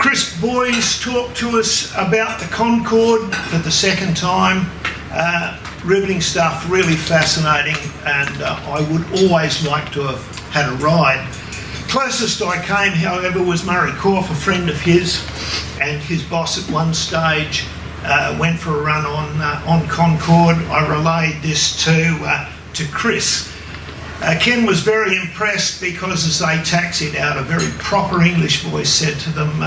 Chris Boyes talked to us about the Concorde for the second time. Riveting stuff, really fascinating, and I would always like to have had a ride. Closest I came, however, was Murray Corf, a friend of his, and his boss at one stage went for a run on Concorde. I relayed this to Chris. Ken was very impressed because as they taxied out, a very proper English voice said to them,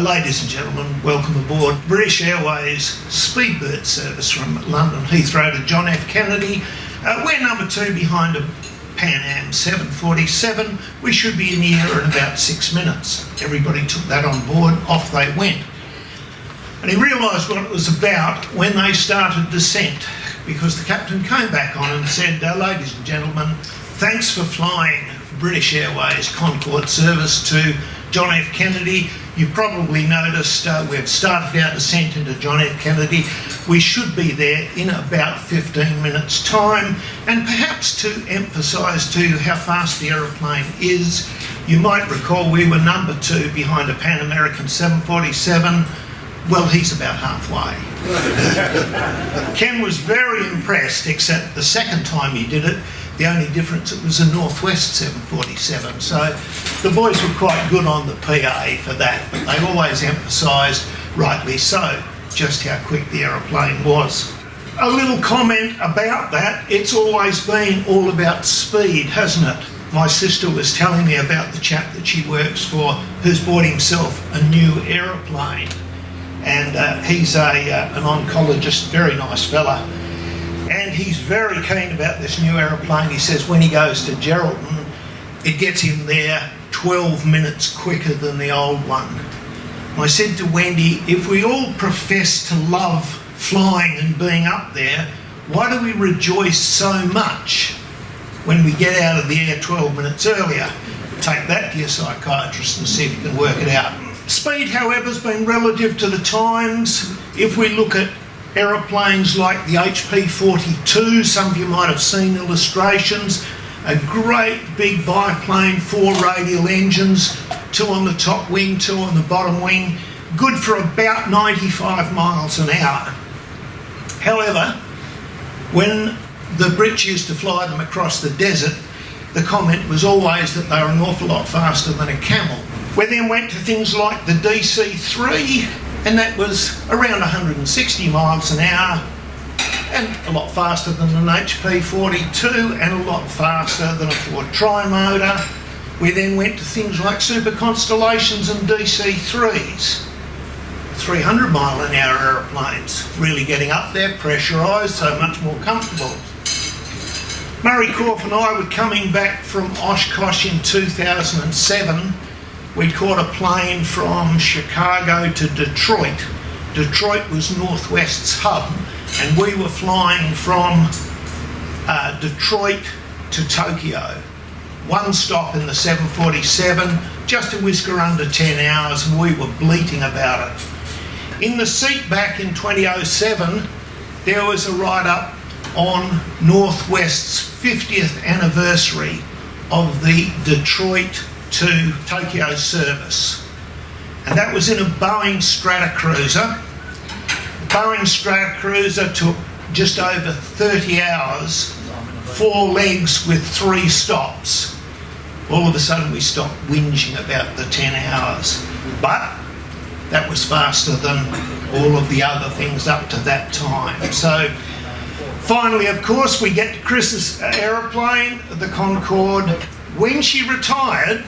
ladies and gentlemen, welcome aboard British Airways Speedbird service from London Heathrow to John F. Kennedy. We're number 2 behind a Pan Am 747. We should be in the air in about 6 minutes. Everybody took that on board, off they went. And he realised what it was about when they started descent, because the captain came back on and said, ladies and gentlemen, thanks for flying British Airways Concorde service to John F. Kennedy. You've probably noticed we've started our descent into John F. Kennedy. We should be there in about 15 minutes' time. And perhaps to emphasise to you how fast the aeroplane is, you might recall we were number 2 behind a Pan American 747. Well, he's about halfway. Ken was very impressed, except the second time he did it, the only difference, it was a Northwest 747. So the boys were quite good on the PA for that, but they always emphasised, rightly so, just how quick the aeroplane was. A little comment about that, it's always been all about speed, hasn't it? My sister was telling me about the chap that she works for who's bought himself a new aeroplane. And he's an oncologist, very nice fella. And he's very keen about this new aeroplane. He says when he goes to Geraldton, it gets him there 12 minutes quicker than the old one. I said to Wendy, if we all profess to love flying and being up there, why do we rejoice so much when we get out of the air 12 minutes earlier? Take that to your psychiatrist and see if you can work it out. Speed, however, has been relative to the times. If we look at aeroplanes like the HP-42, some of you might have seen illustrations, a great big biplane, 4 radial engines, 2 on the top wing, 2 on the bottom wing, good for about 95 miles an hour. However, when the Brits used to fly them across the desert, the comment was always that they were an awful lot faster than a camel. We then went to things like the DC-3, and that was around 160 miles an hour, and a lot faster than an HP-42, and a lot faster than a Ford Tri-Motor. We then went to things like Super Constellations and DC-3s, 300 mile an hour aeroplanes, really getting up there, pressurised, so much more comfortable. Murray Corf and I were coming back from Oshkosh in 2007. We'd caught a plane from Chicago to Detroit. Detroit was Northwest's hub, and we were flying from Detroit to Tokyo. 1 stop in the 747, just a whisker under 10 hours, and we were bleating about it. In the seat back in 2007, there was a write-up on Northwest's 50th anniversary of the Detroit to Tokyo service, and that was in a Boeing Stratocruiser. The Boeing Stratocruiser took just over 30 hours, 4 legs with 3 stops. All of a sudden we stopped whinging about the 10 hours, but that was faster than all of the other things up to that time. So finally, of course, we get to Chris's aeroplane, the Concorde. When she retired,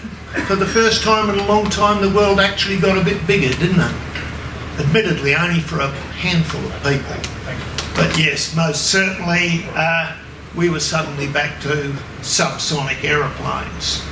for the first time in a long time, the world actually got a bit bigger, didn't it? Admittedly, only for a handful of people. But yes, most certainly, we were suddenly back to subsonic aeroplanes.